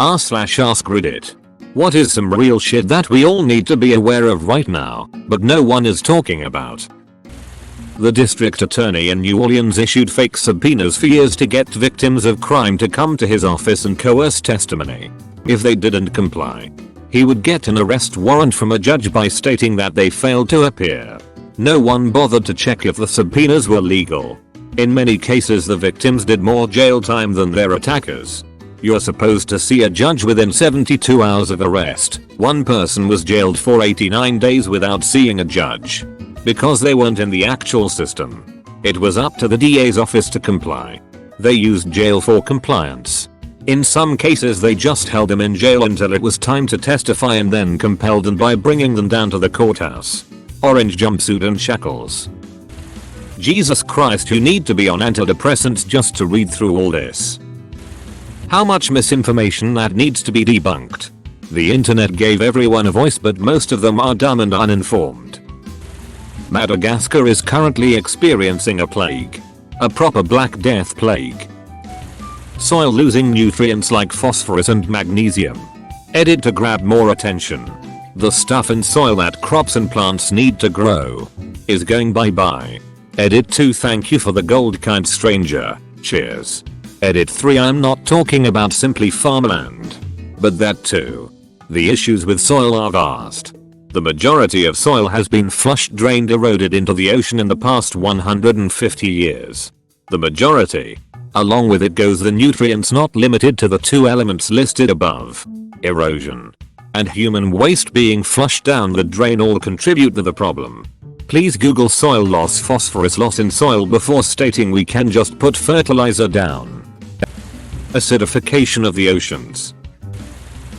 r/AskReddit. What is some real shit that we all need to be aware of right now, but no one is talking about? The district attorney in New Orleans issued fake subpoenas for years to get victims of crime to come to his office and coerce testimony. If they didn't comply, he would get an arrest warrant from a judge by stating that they failed to appear. No one bothered to check if the subpoenas were legal. In many cases, the victims did more jail time than their attackers. You're supposed to see a judge within 72 hours of arrest. One person was jailed for 89 days without seeing a judge because they weren't in the actual system. It was up to the DA's office to comply. They used jail for compliance. In some cases, they just held them in jail until it was time to testify and then compelled them by bringing them down to the courthouse. Orange jumpsuit and shackles. Jesus Christ, you need to be on antidepressants just to read through all this. How much misinformation that needs to be debunked. The internet gave everyone a voice, but most of them are dumb and uninformed. Madagascar is currently experiencing a plague. A proper Black Death plague. Soil losing nutrients like phosphorus and magnesium. Edit to grab more attention. The stuff in soil that crops and plants need to grow is going bye bye. Edit 2, thank you for the gold, kind stranger. Cheers. Edit 3, I'm not talking about simply farmland, but that too. The issues with soil are vast. The majority of soil has been flushed, drained, eroded into the ocean in the past 150 years. The majority. Along with it goes the nutrients, not limited to the two elements listed above. Erosion and human waste being flushed down the drain all contribute to the problem. Please Google soil loss, phosphorus loss in soil before stating we can just put fertilizer down. Acidification of the oceans.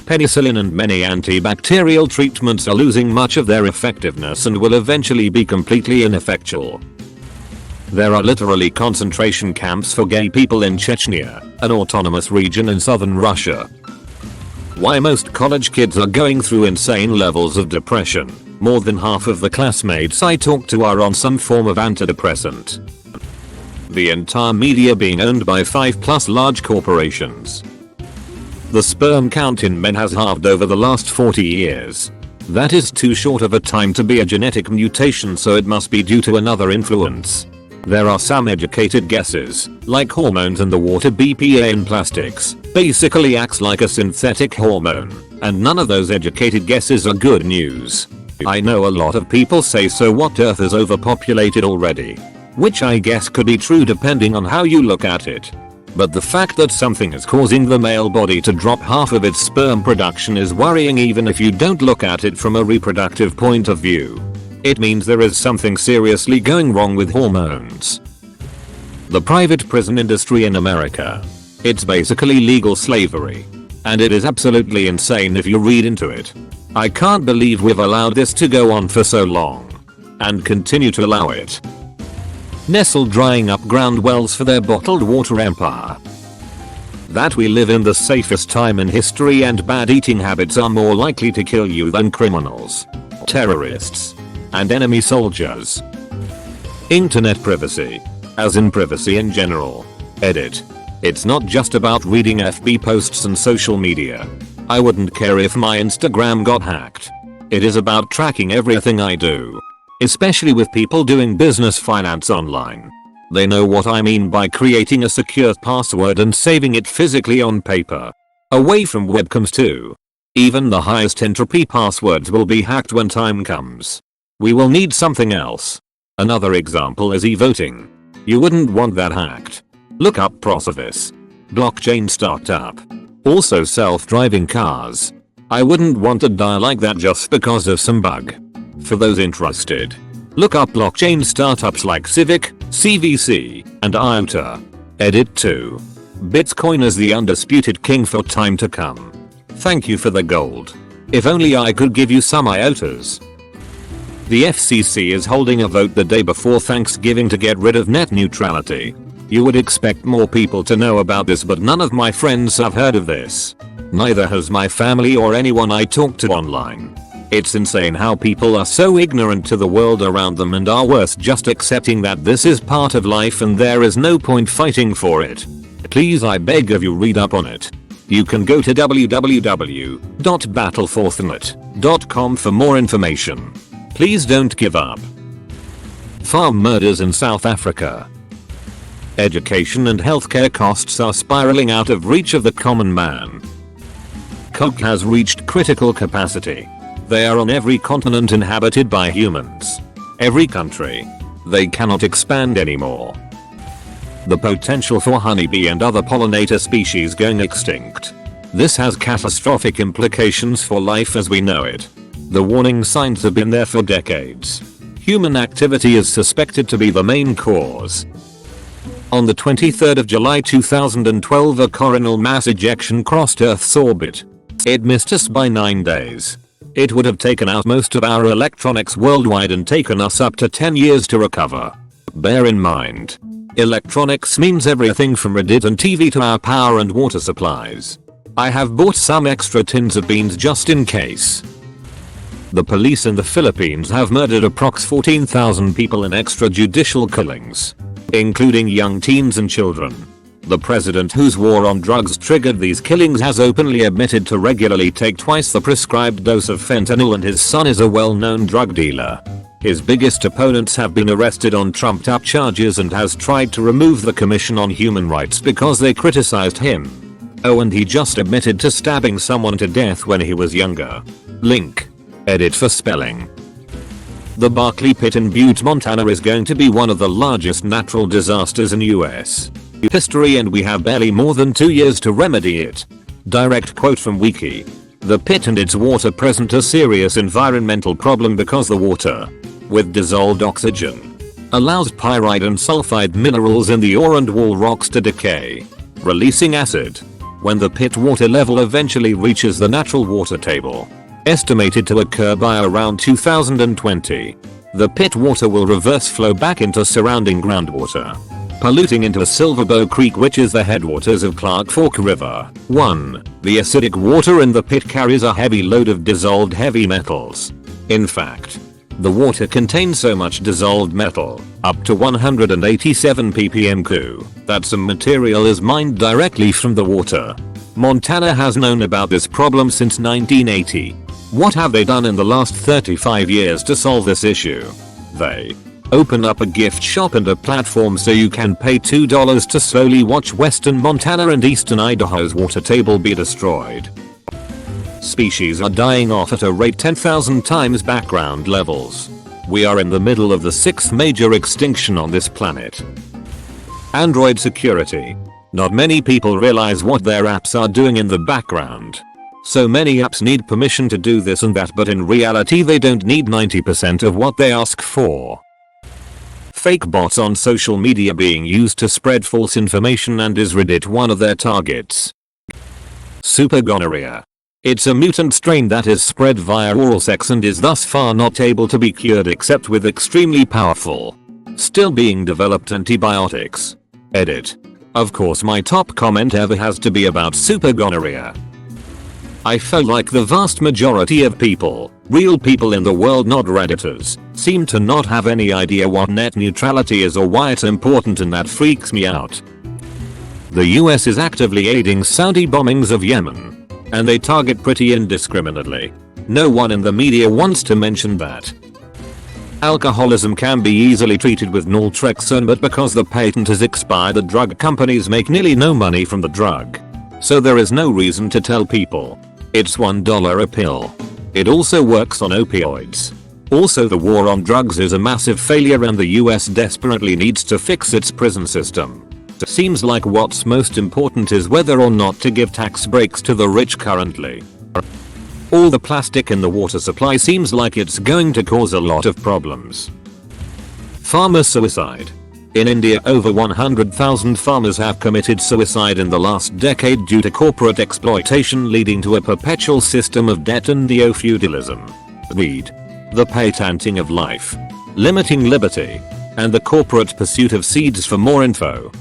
Penicillin and many antibacterial treatments are losing much of their effectiveness and will eventually be completely ineffectual. There are literally concentration camps for gay people in Chechnya, an autonomous region in southern Russia. Why most college kids are going through insane levels of depression. More than half of the classmates I talk to are on some form of antidepressant. The entire media being owned by 5+ large corporations. The sperm count in men has halved over the last 40 years. That is too short of a time to be a genetic mutation, so it must be due to another influence. There are some educated guesses, like hormones in the water. BPA in plastics basically acts like a synthetic hormone, and none of those educated guesses are good news. I know a lot of people say, so what, Earth is overpopulated already? Which I guess could be true depending on how you look at it. But the fact that something is causing the male body to drop half of its sperm production is worrying, even if you don't look at it from a reproductive point of view. It means there is something seriously going wrong with hormones. The private prison industry in America. It's basically legal slavery. And it is absolutely insane if you read into it. I can't believe we've allowed this to go on for so long. And continue to allow it. Nestle drying up ground wells for their bottled water empire. That we live in the safest time in history, and bad eating habits are more likely to kill you than criminals, terrorists, and enemy soldiers. Internet privacy. As in privacy in general. Edit. It's not just about reading FB posts and social media. I wouldn't care if my Instagram got hacked. It is about tracking everything I do. Especially with people doing business finance online. They know what I mean by creating a secure password and saving it physically on paper. Away from webcams too. Even the highest entropy passwords will be hacked when time comes. We will need something else. Another example is e-voting. You wouldn't want that hacked. Look up Prosovis. Blockchain startup. Also self-driving cars. I wouldn't want to die like that just because of some bug. For those interested, look up blockchain startups like Civic, CVC, and IOTA. Edit 2. Bitcoin is the undisputed king for time to come. Thank you for the gold. If only I could give you some IOTAs. The FCC is holding a vote the day before Thanksgiving to get rid of net neutrality. You would expect more people to know about this, but none of my friends have heard of this. Neither has my family or anyone I talk to online. It's insane how people are so ignorant to the world around them and are worse just accepting that this is part of life and there is no point fighting for it. Please, I beg of you, read up on it. You can go to www.battleforthnet.com for more information. Please don't give up. Farm murders in South Africa. Education and healthcare costs are spiraling out of reach of the common man. Coke has reached critical capacity. They are on every continent inhabited by humans. Every country. They cannot expand anymore. The potential for honeybee and other pollinator species going extinct. This has catastrophic implications for life as we know it. The warning signs have been there for decades. Human activity is suspected to be the main cause. On the 23rd of July 2012, a coronal mass ejection crossed Earth's orbit. It missed us by 9 days. It would have taken out most of our electronics worldwide and taken us up to 10 years to recover. Bear in mind, electronics means everything from Reddit and TV to our power and water supplies. I have bought some extra tins of beans just in case. The police in the Philippines have murdered approx 14,000 people in extrajudicial killings, including young teens and children. The president, whose war on drugs triggered these killings, has openly admitted to regularly take twice the prescribed dose of fentanyl, and his son is a well-known drug dealer. His biggest opponents have been arrested on trumped-up charges and has tried to remove the Commission on Human Rights because they criticized him. Oh, and he just admitted to stabbing someone to death when he was younger. Link. Edit for spelling. The Barkley Pit in Butte, Montana is going to be one of the largest natural disasters in US history, and we have barely more than 2 years to remedy it. Direct quote from Wiki. The pit and its water present a serious environmental problem because the water, with dissolved oxygen, allows pyrite and sulfide minerals in the ore and wall rocks to decay, releasing acid. When the pit water level eventually reaches the natural water table, estimated to occur by around 2020, the pit water will reverse flow back into surrounding groundwater, polluting into Silverbow Creek, which is the headwaters of Clark Fork River. 1. The acidic water in the pit carries a heavy load of dissolved heavy metals. In fact, the water contains so much dissolved metal, up to 187 ppm Cu, that some material is mined directly from the water. Montana has known about this problem since 1980. What have they done in the last 35 years to solve this issue? They open up a gift shop and a platform so you can pay $2 to slowly watch western Montana and eastern Idaho's water table be destroyed. Species are dying off at a rate 10,000 times background levels. We are in the middle of the 6th major extinction on this planet. Android security. Not many people realize what their apps are doing in the background. So many apps need permission to do this and that, but in reality they don't need 90% of what they ask for. Fake bots on social media being used to spread false information, and is Reddit one of their targets? Super gonorrhea. It's a mutant strain that is spread via oral sex and is thus far not able to be cured except with extremely powerful, still being developed antibiotics. Edit. Of course, my top comment ever has to be about super gonorrhea. I felt like the vast majority of people, real people in the world, not Redditors, seem to not have any idea what net neutrality is or why it's important, and that freaks me out. The US is actively aiding Saudi bombings of Yemen, and they target pretty indiscriminately. No one in the media wants to mention that. Alcoholism can be easily treated with naltrexone, but because the patent has expired, the drug companies make nearly no money from the drug. So there is no reason to tell people it's $1 a pill. It also works on opioids. Also, the war on drugs is a massive failure and the US desperately needs to fix its prison system. Seems like what's most important is whether or not to give tax breaks to the rich currently. All the plastic in the water supply seems like it's going to cause a lot of problems. Farmer suicide. In India, over 100,000 farmers have committed suicide in the last decade due to corporate exploitation, leading to a perpetual system of debt and neo-feudalism. Read. The patenting of life, limiting liberty, and the corporate pursuit of seeds. For more info.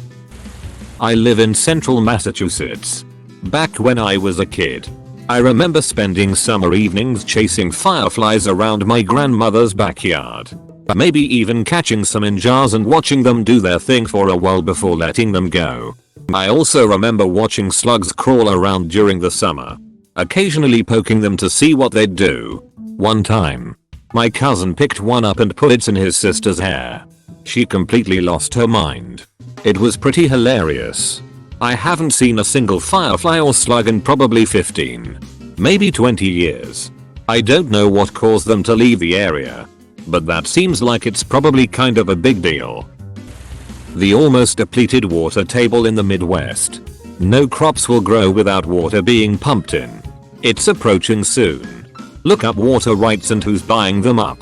I live in central Massachusetts. Back when I was a kid, I remember spending summer evenings chasing fireflies around my grandmother's backyard. Maybe even catching some in jars and watching them do their thing for a while before letting them go. I also remember watching slugs crawl around during the summer, occasionally poking them to see what they'd do. One time, my cousin picked one up and put it in his sister's hair. She completely lost her mind. It was pretty hilarious. I haven't seen a single firefly or slug in probably 15, maybe 20 years. I don't know what caused them to leave the area, but that seems like it's probably kind of a big deal. The almost depleted water table in the Midwest. No crops will grow without water being pumped in. It's approaching soon. Look up water rights and who's buying them up.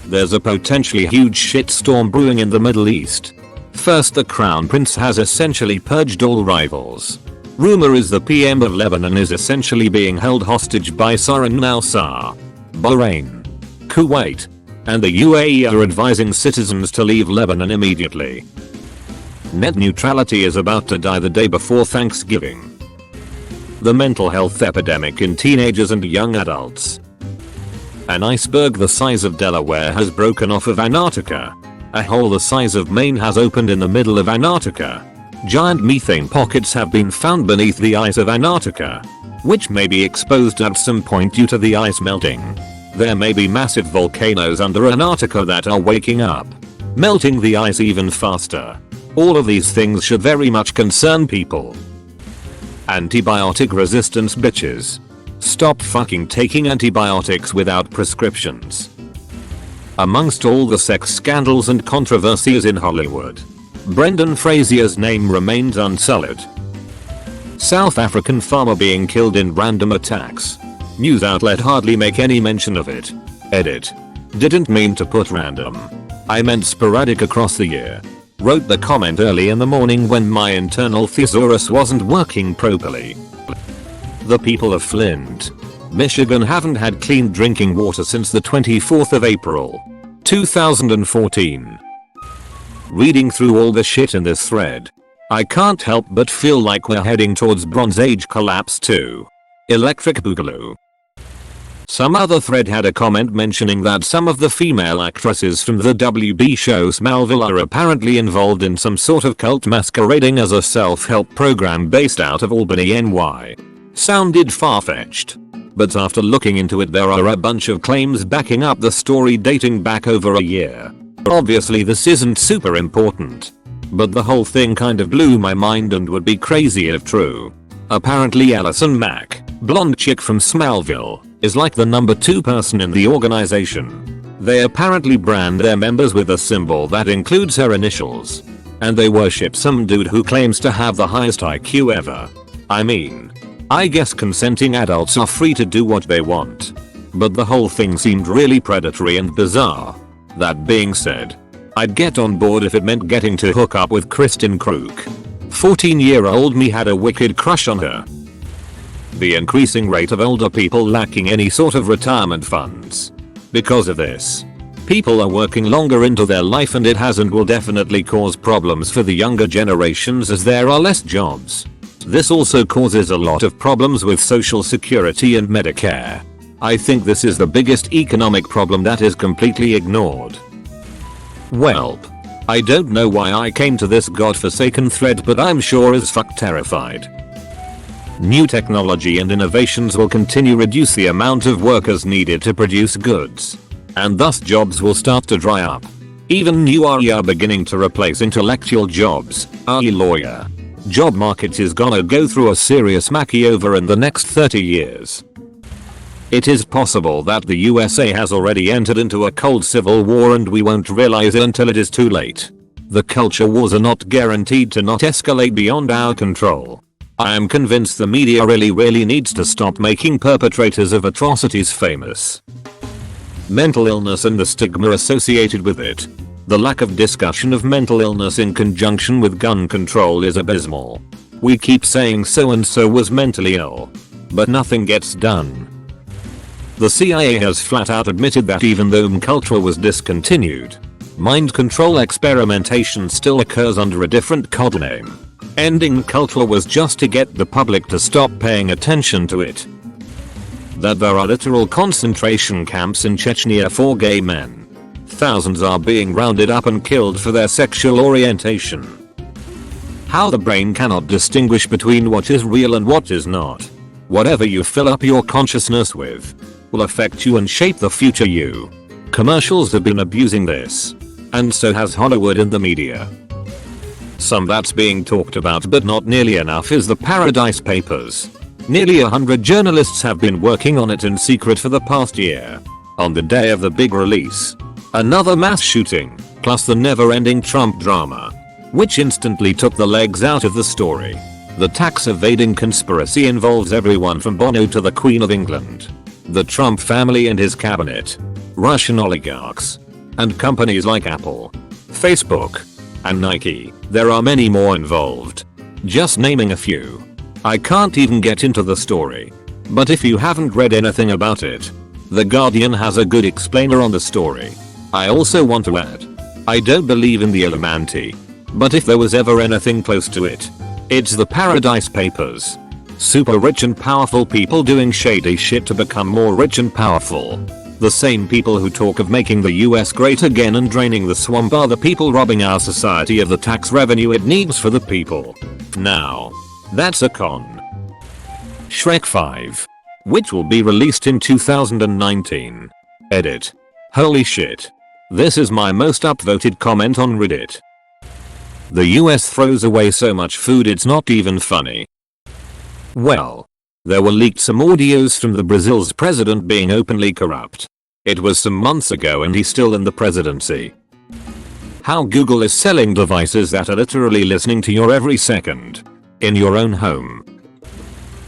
There's a potentially huge shitstorm brewing in the Middle East. First, the Crown Prince has essentially purged all rivals. Rumor is the PM of Lebanon is essentially being held hostage by Suriname, al-Sar, Bahrain, Kuwait, and the UAE are advising citizens to leave Lebanon immediately. Net neutrality is about to die the day before Thanksgiving. The mental health epidemic in teenagers and young adults. An iceberg the size of Delaware has broken off of Antarctica. A hole the size of Maine has opened in the middle of Antarctica. Giant methane pockets have been found beneath the ice of Antarctica, which may be exposed at some point due to the ice melting. There may be massive volcanoes under Antarctica that are waking up, melting the ice even faster. All of these things should very much concern people. Antibiotic resistance bitches. Stop fucking taking antibiotics without prescriptions. Amongst all the sex scandals and controversies in Hollywood, Brendan Fraser's name remains unsullied. South African farmer being killed in random attacks. News outlet hardly make any mention of it. Edit. Didn't mean to put random. I meant sporadic across the year. Wrote the comment early in the morning when my internal thesaurus wasn't working properly. The people of Flint, Michigan haven't had clean drinking water since the 24th of April, 2014. Reading through all the shit in this thread, I can't help but feel like we're heading towards Bronze Age collapse too. Electric Boogaloo. Some other thread had a comment mentioning that some of the female actresses from the WB show Smallville are apparently involved in some sort of cult masquerading as a self-help program based out of Albany, NY. Sounded far-fetched. But after looking into it, there are a bunch of claims backing up the story dating back over a year. Obviously this isn't super important, but the whole thing kind of blew my mind and would be crazy if true. Apparently Allison Mack, blonde chick from Smallville, is like the number 2 person in the organization. They apparently brand their members with a symbol that includes her initials. And they worship some dude who claims to have the highest IQ ever. I mean, I guess consenting adults are free to do what they want. But the whole thing seemed really predatory and bizarre. That being said, I'd get on board if it meant getting to hook up with Kristen Crook. 14-year-old me had a wicked crush on her. The increasing rate of older people lacking any sort of retirement funds. Because of this, people are working longer into their life and it has and will definitely cause problems for the younger generations as there are less jobs. This also causes a lot of problems with Social Security and Medicare. I think this is the biggest economic problem that is completely ignored. Welp. I don't know why I came to this godforsaken thread, but I'm sure as fuck terrified. New technology and innovations will continue reduce the amount of workers needed to produce goods. And thus jobs will start to dry up. Even new are beginning to replace intellectual jobs, i.e. lawyer. Job market is gonna go through a serious makeover in the next 30 years. It is possible that the USA has already entered into a cold civil war and we won't realize it until it is too late. The culture wars are not guaranteed to not escalate beyond our control. I am convinced the media really needs to stop making perpetrators of atrocities famous. Mental illness and the stigma associated with it. The lack of discussion of mental illness in conjunction with gun control is abysmal. We keep saying so and so was mentally ill, but nothing gets done. The CIA has flat out admitted that even though MKUltra was discontinued, mind control experimentation still occurs under a different codename. Ending MKUltra was just to get the public to stop paying attention to it. That there are literal concentration camps in Chechnya for gay men. Thousands are being rounded up and killed for their sexual orientation. How the brain cannot distinguish between what is real and what is not. Whatever you fill up your consciousness with will affect you and shape the future you. Commercials have been abusing this. And so has Hollywood and the media. Some that's being talked about but not nearly enough is the Paradise Papers. Nearly 100 journalists have been working on it in secret for the past year. On the day of the big release, another mass shooting, plus the never-ending Trump drama, which instantly took the legs out of the story. The tax evading conspiracy involves everyone from Bono to the Queen of England, the Trump family and his cabinet, Russian oligarchs, and companies like Apple, Facebook, and Nike. There are many more involved. Just naming a few. I can't even get into the story. But if you haven't read anything about it, The Guardian has a good explainer on the story. I also want to add, I don't believe in the Illuminati, but if there was ever anything close to it, it's the Paradise Papers. Super rich and powerful people doing shady shit to become more rich and powerful. The same people who talk of making the US great again and draining the swamp are the people robbing our society of the tax revenue it needs for the people. Now, that's a con. Shrek 5. Which will be released in 2019. Edit. Holy shit. This is my most upvoted comment on Reddit. The US throws away so much food it's not even funny. Well, there were leaked some audios from the Brazil's president being openly corrupt. It was some months ago and he's still in the presidency. How Google is selling devices that are literally listening to your every second. In your own home.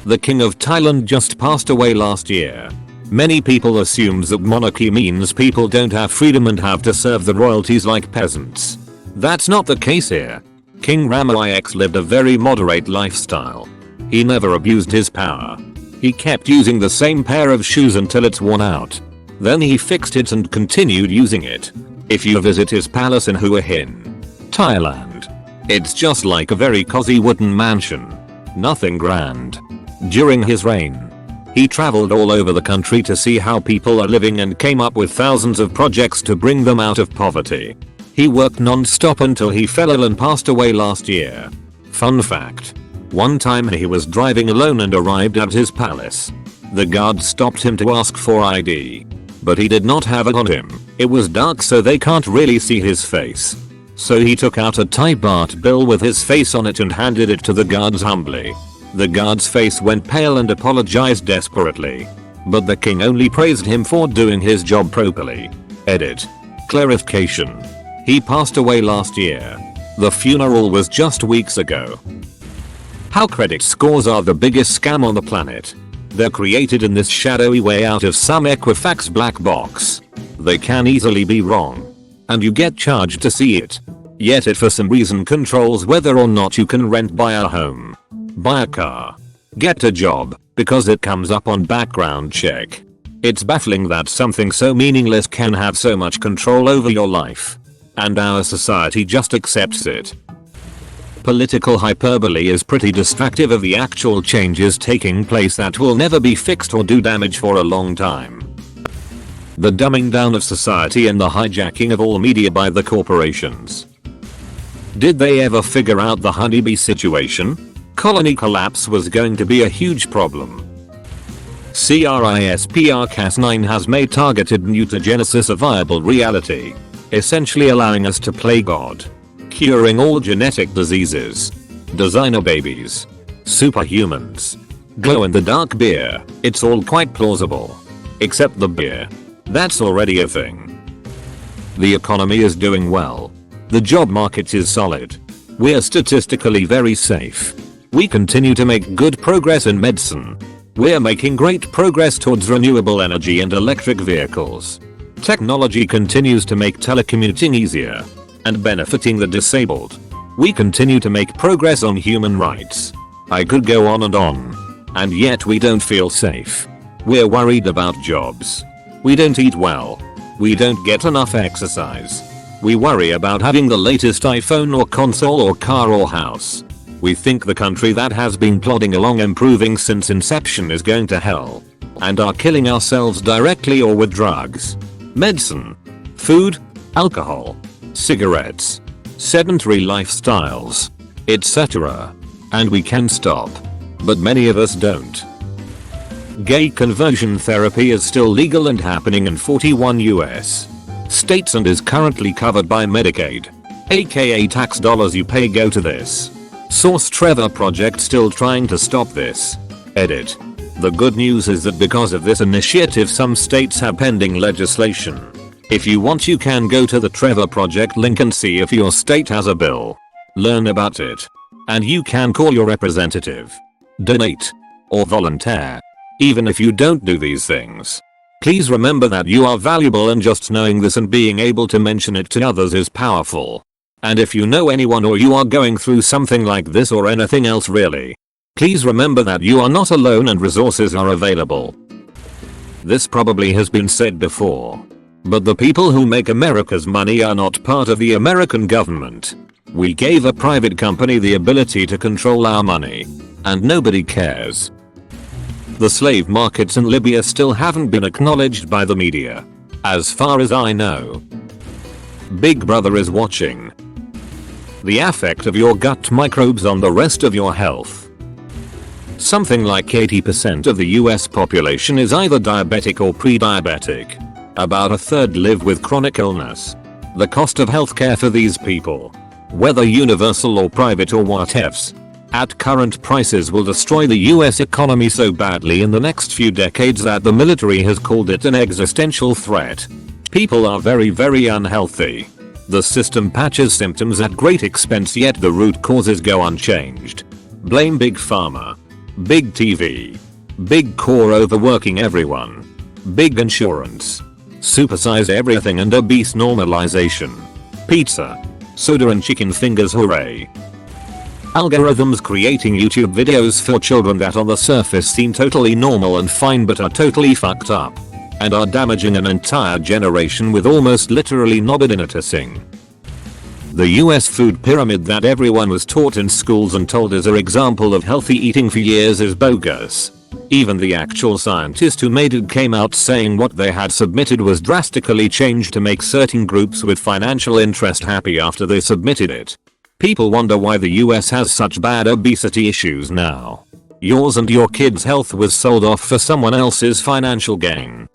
The King of Thailand just passed away last year. Many people assumed that monarchy means people don't have freedom and have to serve the royalties like peasants. That's not the case here. King Rama IX lived a very moderate lifestyle. He never abused his power. He kept using the same pair of shoes until it's worn out. Then he fixed it and continued using it. If you visit his palace in Hua Hin, Thailand, it's just like a very cozy wooden mansion. Nothing grand. During his reign, he traveled all over the country to see how people are living and came up with thousands of projects to bring them out of poverty. He worked non-stop until he fell ill and passed away last year. Fun fact. One time he was driving alone and arrived at his palace. The guard stopped him to ask for ID. But he did not have it on him. It was dark so they can't really see his face. So he took out a Thai baht bill with his face on it and handed it to the guards humbly. The guard's face went pale and apologized desperately. But the king only praised him for doing his job properly. Edit. Clarification. He passed away last year. The funeral was just weeks ago. How credit scores are the biggest scam on the planet. They're created in this shadowy way out of some Equifax black box. They can easily be wrong. And you get charged to see it. Yet it for some reason controls whether or not you can buy a home, buy a car, get a job, because it comes up on background check. It's baffling that something so meaningless can have so much control over your life. And our society just accepts it. Political hyperbole is pretty distractive of the actual changes taking place that will never be fixed or do damage for a long time. The dumbing down of society and the hijacking of all media by the corporations. Did they ever figure out the honeybee situation? Colony collapse was going to be a huge problem. CRISPR-Cas9 has made targeted mutagenesis a viable reality, essentially allowing us to play God. Curing all genetic diseases. Designer babies. Superhumans. Glow-in-the-dark beer. It's all quite plausible. Except the beer. That's already a thing. The economy is doing well. The job market is solid. We're statistically very safe. We continue to make good progress in medicine. We're making great progress towards renewable energy and electric vehicles. Technology continues to make telecommuting easier and benefiting the disabled. We continue to make progress on human rights. I could go on. And yet we don't feel safe. We're worried about jobs. We don't eat well. We don't get enough exercise. We worry about having the latest iPhone or console or car or house. We think the country that has been plodding along improving since inception is going to hell. And are killing ourselves directly or with drugs, medicine, food, alcohol, cigarettes, sedentary lifestyles, etc. And we can stop. But many of us don't. Gay conversion therapy is still legal and happening in 41 US states and is currently covered by Medicaid. AKA tax dollars you pay go to this. Source Trevor Project still trying to stop this. Edit. The good news is that because of this initiative some states have pending legislation. If you want you can go to the Trevor Project link and see if your state has a bill. Learn about it. And you can call your representative. Donate. Or volunteer. Even if you don't do these things. Please remember that you are valuable and just knowing this and being able to mention it to others is powerful. And if you know anyone or you are going through something like this or anything else really. Please remember that you are not alone and resources are available. This probably has been said before. But the people who make America's money are not part of the American government. We gave a private company the ability to control our money. And nobody cares. The slave markets in Libya still haven't been acknowledged by the media. As far as I know. Big Brother is watching. The effect of your gut microbes on the rest of your health. Something like 80% of the US population is either diabetic or pre-diabetic. About a third live with chronic illness. The cost of healthcare for these people, whether universal or private or whatevs, at current prices will destroy the US economy so badly in the next few decades that the military has called it an existential threat. People are very unhealthy. The system patches symptoms at great expense yet the root causes go unchanged. Blame Big Pharma. Big TV. Big core overworking everyone. Big insurance. Supersize everything and obese normalization. Pizza. Soda and chicken fingers hooray. Algorithms creating YouTube videos for children that on the surface seem totally normal and fine but are totally fucked up. And are damaging an entire generation with almost literally nobbidinitissing. The US food pyramid that everyone was taught in schools and told as an example of healthy eating for years is bogus. Even the actual scientist who made it came out saying what they had submitted was drastically changed to make certain groups with financial interest happy after they submitted it. People wonder why the US has such bad obesity issues now. Yours and your kids' health was sold off for someone else's financial gain.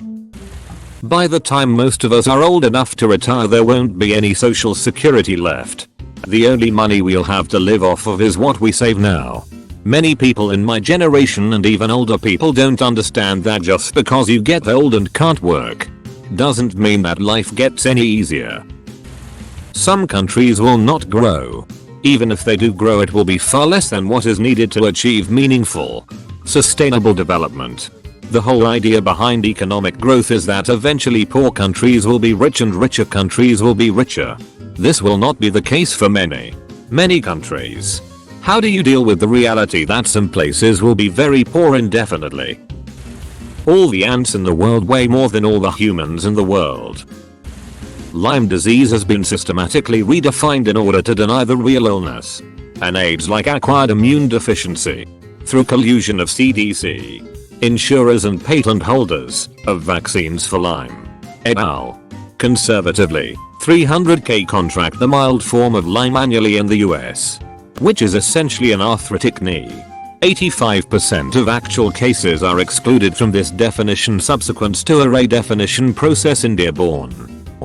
By the time most of us are old enough to retire there won't be any social security left. The only money we'll have to live off of is what we save now. Many people in my generation and even older people don't understand that just because you get old and can't work doesn't mean that life gets any easier. Some countries will not grow. Even if they do grow it will be far less than what is needed to achieve meaningful, sustainable development. The whole idea behind economic growth is that eventually poor countries will be rich and richer countries will be richer. This will not be the case for many countries. How do you deal with the reality that some places will be very poor indefinitely? All the ants in the world weigh more than all the humans in the world. Lyme disease has been systematically redefined in order to deny the real illness. An AIDS-like acquired immune deficiency. Through collusion of CDC, insurers and patent holders of vaccines for Lyme. Et al. Conservatively, 300k contract the mild form of Lyme annually in the US. Which is essentially an arthritic knee. 85% of actual cases are excluded from this definition subsequent to a redefinition process in Dearborn,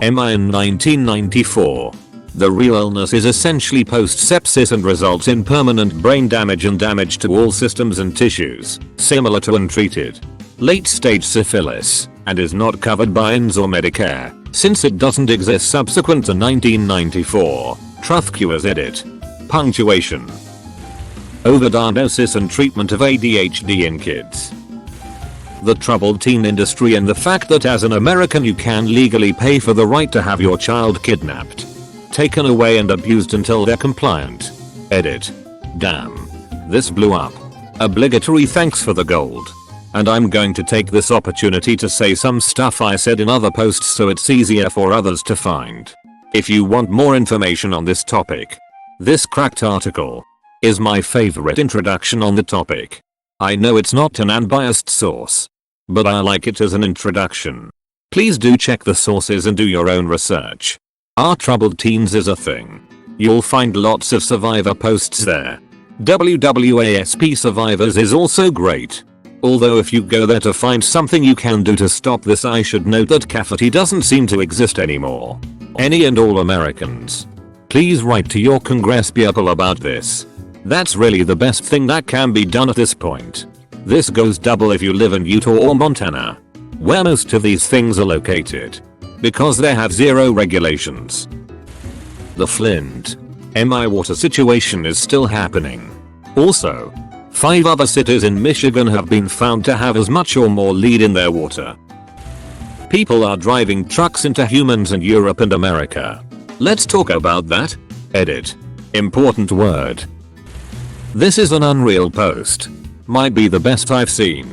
MI in 1994. The real illness is essentially post-sepsis and results in permanent brain damage and damage to all systems and tissues, similar to untreated late-stage syphilis, and is not covered by INS or Medicare, since it doesn't exist subsequent to 1994. Truth Cures Edit. Punctuation. Overdiagnosis and treatment of ADHD in kids. The troubled teen industry and the fact that as an American you can legally pay for the right to have your child kidnapped, taken away and abused until they're compliant. Edit. Damn. This blew up. Obligatory thanks for the gold. And I'm going to take this opportunity to say some stuff I said in other posts so it's easier for others to find. If you want more information on this topic, this cracked article is my favorite introduction on the topic. I know it's not an unbiased source, but I like it as an introduction. Please do check the sources and do your own research. Our troubled teens is a thing. You'll find lots of survivor posts there. WWASP Survivors is also great. Although if you go there to find something you can do to stop this, I should note that CAFET doesn't seem to exist anymore. Any and all Americans, please write to your congresspeople about this. That's really the best thing that can be done at this point. This goes double if you live in Utah or Montana, where most of these things are located, because they have zero regulations. The Flint, MI water situation is still happening. Also, 5 other cities in Michigan have been found to have as much or more lead in their water. People are driving trucks into humans in Europe and America. Let's talk about that. Edit. Important word. This is an unreal post. Might be the best I've seen.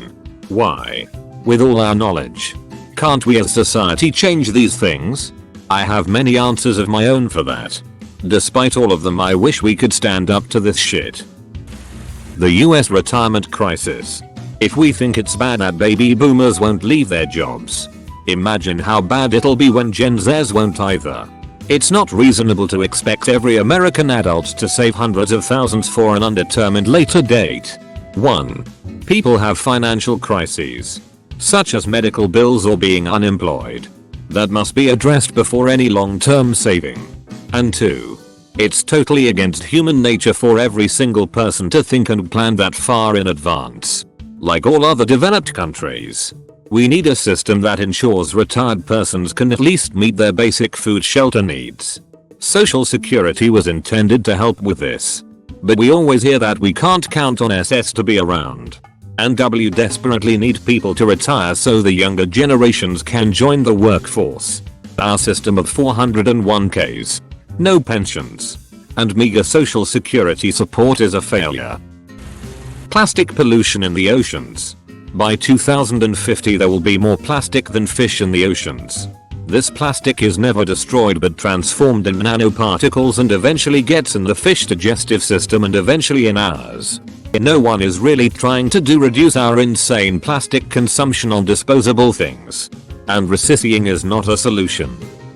Why? With all our knowledge, can't we as society change these things? I have many answers of my own for that. Despite all of them, I wish we could stand up to this shit. The US retirement crisis. If we think it's bad that baby boomers won't leave their jobs, imagine how bad it'll be when Gen Zs won't either. It's not reasonable to expect every American adult to save hundreds of thousands for an undetermined later date. 1. People have financial crises, such as medical bills or being unemployed, that must be addressed before any long-term saving. And 2. It's totally against human nature for every single person to think and plan that far in advance. Like all other developed countries, we need a system that ensures retired persons can at least meet their basic food shelter needs. Social Security was intended to help with this, but we always hear that we can't count on SS to be around. And W desperately need people to retire so the younger generations can join the workforce. Our system of 401ks, no pensions, and meager social security support is a failure. Plastic pollution in the oceans. By 2050 there will be more plastic than fish in the oceans. This plastic is never destroyed but transformed in nanoparticles and eventually gets in the fish digestive system and eventually in ours. No one is really trying to reduce our insane plastic consumption on disposable things. And recycling is not a solution.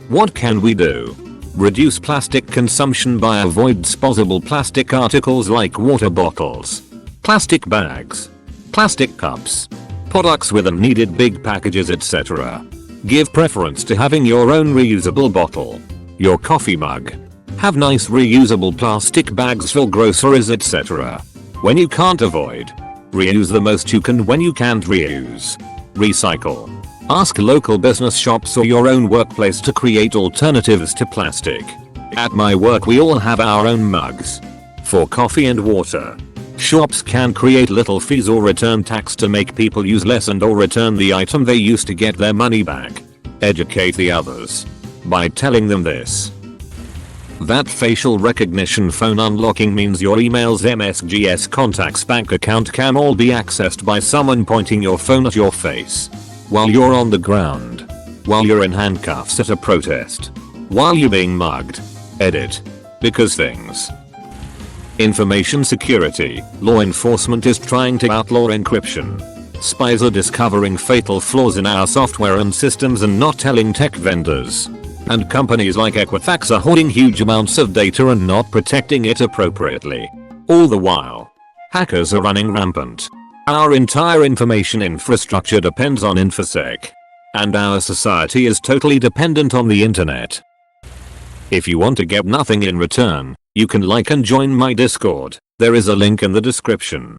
What can we do? Reduce plastic consumption by avoid disposable plastic articles like water bottles, plastic bags, plastic cups, products with unneeded big packages, etc. Give preference to having your own reusable bottle, your coffee mug. Have nice reusable plastic bags for groceries, etc. When you can't avoid, reuse the most you can. When you can't reuse, recycle. Ask local business shops or your own workplace to create alternatives to plastic. At my work we all have our own mugs for coffee and water. Shops can create little fees or return tax to make people use less and or return the item they used to get their money back. Educate the others by telling them this. That facial recognition phone unlocking means your emails, MSGS, contacts, bank account can all be accessed by someone pointing your phone at your face. While you're on the ground, while you're in handcuffs at a protest, while you're being mugged. Edit. Because things. Information security. Law enforcement is trying to outlaw encryption. Spies are discovering fatal flaws in our software and systems and not telling tech vendors. And companies like Equifax are hoarding huge amounts of data and not protecting it appropriately. All the while, hackers are running rampant. Our entire information infrastructure depends on InfoSec. And our society is totally dependent on the internet. If you want to get nothing in return, you can like and join my Discord. There is a link in the description.